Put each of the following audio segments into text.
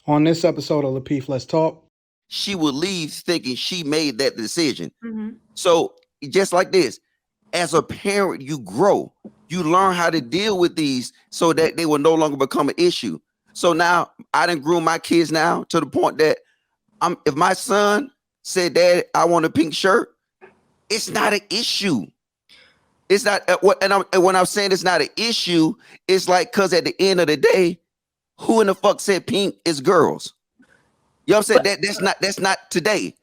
On this episode of Lapeef, Let's Talk. She would leave thinking she made that decision. Mm-hmm. So just like this, as a parent, you grow. You learn how to deal with these so that they will no longer become an issue. So now I done groom my kids now to the point that if my son said, "Dad, I want a pink shirt," it's not an issue. It's not and when I'm saying it's not an issue, it's like, because at the end of the day, who in the fuck said pink is girls? You know what I'm saying? That's not today.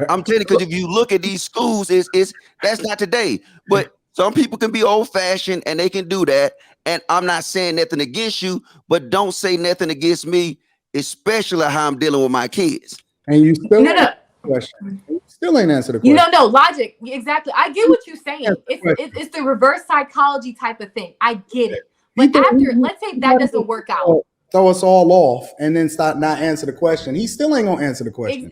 I'm telling you, because if you look at these schools, it's that's not today. But some people can be old fashioned and they can do that. And I'm not saying nothing against you, but don't say nothing against me, especially how I'm dealing with my kids. And you still question. You still ain't answered the question. No, logic. Exactly. I get what you're saying. It's the reverse psychology type of thing. I get it. But after, let's say that doesn't work out. Throw us all off and then start not answer the question. He still ain't gonna answer the question.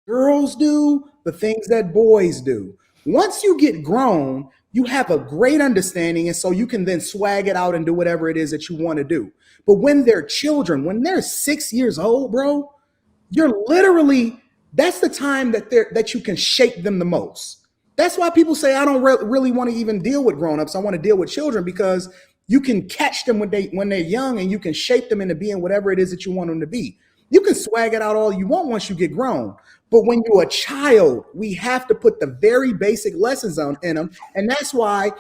Girls do the things that boys do. Once you get grown, you have a great understanding, and so you can then swag it out and do whatever it is that you want to do. But when they're children, when they're 6 years old, bro, you're literally, that's the time that you can shape them the most. That's why people say I don't really want to even deal with grown-ups. I want to deal with children, because you can catch them when they're young, and you can shape them into being whatever it is that you want them to be. You can swag it out all you want once you get grown. But when you're a child, we have to put the very basic lessons in them. And that's why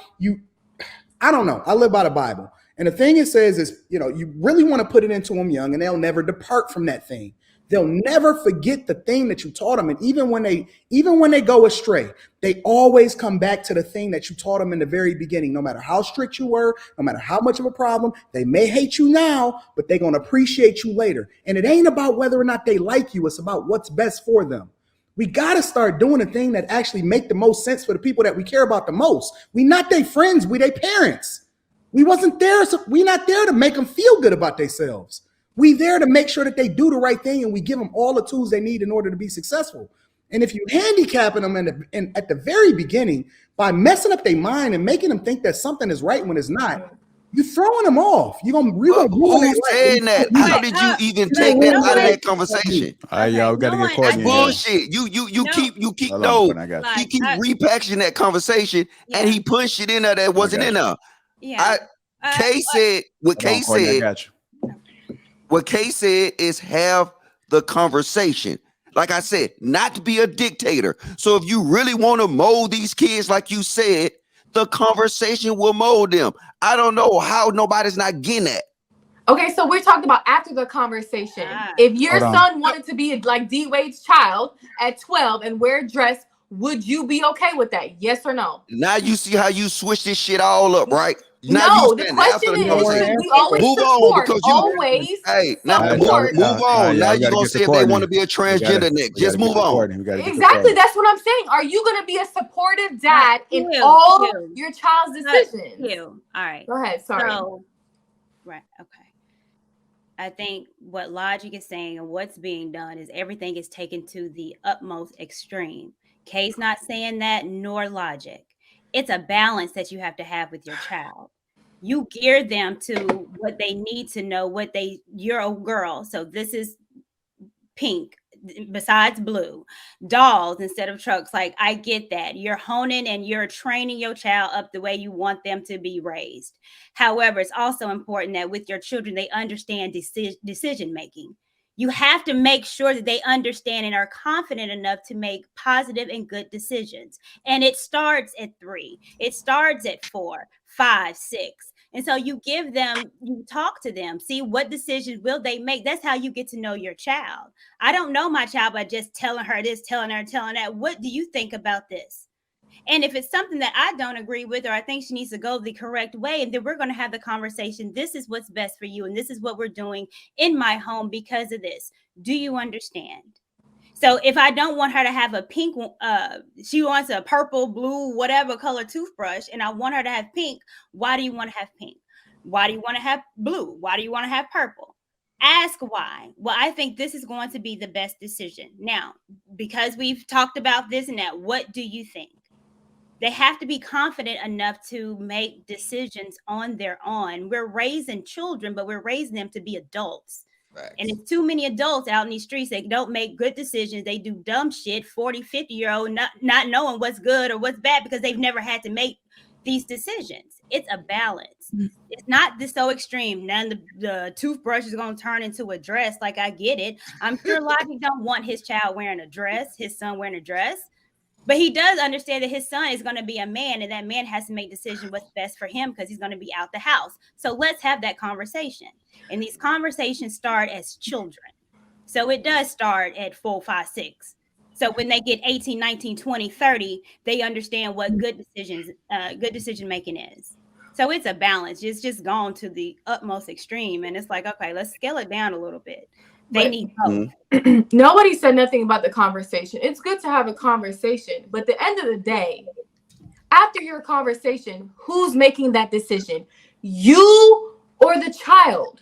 I don't know. I live by the Bible. And the thing it says is, you really want to put it into them young, and they'll never depart from that thing. They'll never forget the thing that you taught them. And even when they go astray, they always come back to the thing that you taught them in the very beginning. No matter how strict you were, no matter how much of a problem, they may hate you now, but they're going to appreciate you later. And it ain't about whether or not they like you. It's about what's best for them. We got to start doing the thing that actually make the most sense for the people that we care about the most. We not their friends, we their parents. We wasn't there. So we not there to make them feel good about themselves. We there to make sure that they do the right thing, and we give them all the tools they need in order to be successful. And if you handicapping them at the very beginning by messing up their mind and making them think that something is right when it's not, you're throwing them off. You're gonna who's saying that? How did you even take that out of that conversation? All right, y'all, we gotta get Courtney. Bullshit. You keep repackaging that conversation, and he pushed it in there that wasn't in there. Yeah. Kay said what Kay said. What Kay said is have the conversation. Like I said, not to be a dictator. So if you really want to mold these kids, like you said, the conversation will mold them. I don't know how nobody's not getting that. Okay, so we're talking about after the conversation. If your son wanted to be like D Wade's child at 12 and wear a dress, would you be okay with that? Yes or no? Now you see how you switch this shit all up, right? No, the question is, we always move support, on, always. Hey, now move on. Now you're gonna say if they want to be a transgender next. Just move on. Exactly, that's what I'm saying. Are you gonna be a supportive dad in all your child's decisions? All right. Go ahead. Sorry. Right. Okay. I think what logic is saying and what's being done is everything is taken to the utmost extreme. Kay's not saying that, nor logic. It's a balance that you have to have with your child. You gear them to what they need to know, you're a girl, so this is pink besides blue, dolls instead of trucks. Like, I get that. You're honing and you're training your child up the way you want them to be raised. However, it's also important that with your children, they understand decision making. You have to make sure that they understand and are confident enough to make positive and good decisions. And it starts at 3. It starts at 4, 5, 6. And so you give them, you talk to them, see what decisions will they make. That's how you get to know your child. I don't know my child by just telling her this, telling her that. What do you think about this? And if it's something that I don't agree with, or I think she needs to go the correct way, and then we're going to have the conversation. This is what's best for you. And this is what we're doing in my home because of this. Do you understand? So if I don't want her to have a pink, she wants a purple, blue, whatever color toothbrush, and I want her to have pink. Why do you want to have pink? Why do you want to have blue? Why do you want to have purple? Ask why. Well, I think this is going to be the best decision. Now, because we've talked about this and that, what do you think? They have to be confident enough to make decisions on their own. We're raising children, but we're raising them to be adults. And it's too many adults out in these streets that don't make good decisions. They do dumb shit, 40, 50-year-old, not knowing what's good or what's bad because they've never had to make these decisions. It's a balance. It's not this so extreme. None of the toothbrush is going to turn into a dress. Like, I get it. I'm sure Logic don't want his child wearing a dress, his son wearing a dress. But he does understand that his son is going to be a man, and that man has to make decisions what's best for him because he's going to be out the house. So let's have that conversation. And these conversations start as children. So it does start at 4, 5, 6. So when they get 18, 19, 20, 30, they understand what good decision making is. So it's a balance. It's just gone to the utmost extreme. And it's like, okay, let's scale it down a little bit. They need both. Nobody said nothing about the conversation. It's good to have a conversation, but at the end of the day, after your conversation, who's making that decision? You or the child?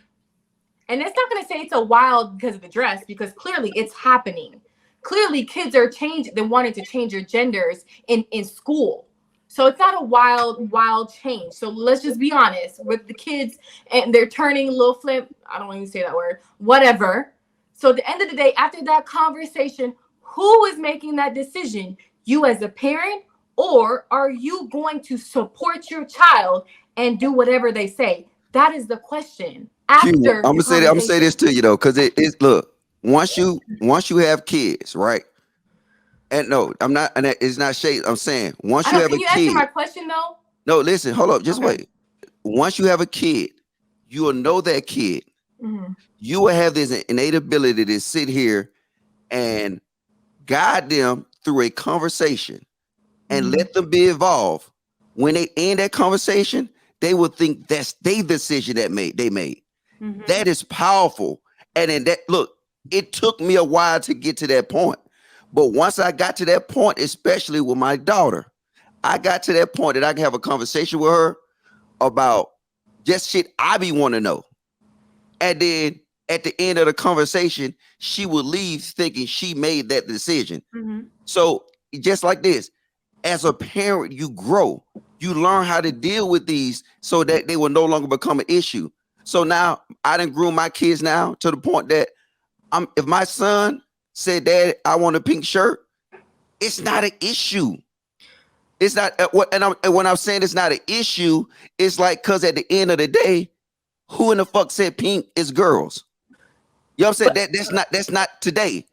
And it's not going to say it's a wild because of the dress, because clearly it's happening. Clearly kids are changing. They wanted to change your genders in school. So it's not a wild change. So let's just be honest with the kids, and they're turning a little flip. I don't want to say that word, whatever. So at the end of the day, after that conversation, who is making that decision? You as a parent, or are you going to support your child and do whatever they say? That is the question. After I'm gonna say this to you though, because it's look, once you have kids, right? And no, I'm not, and it's not shade. I'm saying once you have a kid. Can you answer my question though? No, listen, hold up, just wait. Once you have a kid, you will know that kid. Mm-hmm. You will have this innate ability to sit here and guide them through a conversation and let them be involved. When they end that conversation, they will think that's their decision they made. Mm-hmm. That is powerful. And then it took me a while to get to that point. But once I got to that point, especially with my daughter, I got to that point that I can have a conversation with her about just shit I be want to know. And then at the end of the conversation, she will leave thinking she made that decision. Mm-hmm. So just like this, as a parent, you grow. You learn how to deal with these so that they will no longer become an issue. So now I done groom my kids now to the point that if my son said, "Dad, I want a pink shirt," it's not an issue. It's not when I'm saying it's not an issue, it's like, because at the end of the day, who in the fuck said pink is girls? You know what I'm saying? That's not today.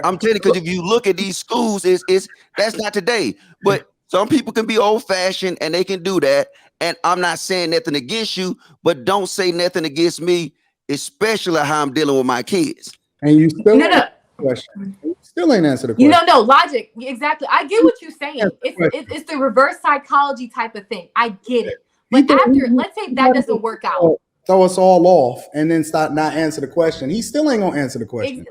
I'm telling you, because if you look at these schools, that's not today. But some people can be old fashioned and they can do that. And I'm not saying nothing against you, but don't say nothing against me, especially how I'm dealing with my kids. And you still question. You still ain't answered the question. No, logic. Exactly. I get what you're saying. It's the reverse psychology type of thing. I get it. But after, let's say that doesn't work out. Throw us all off and then start not answer the question. He still ain't gonna answer the question.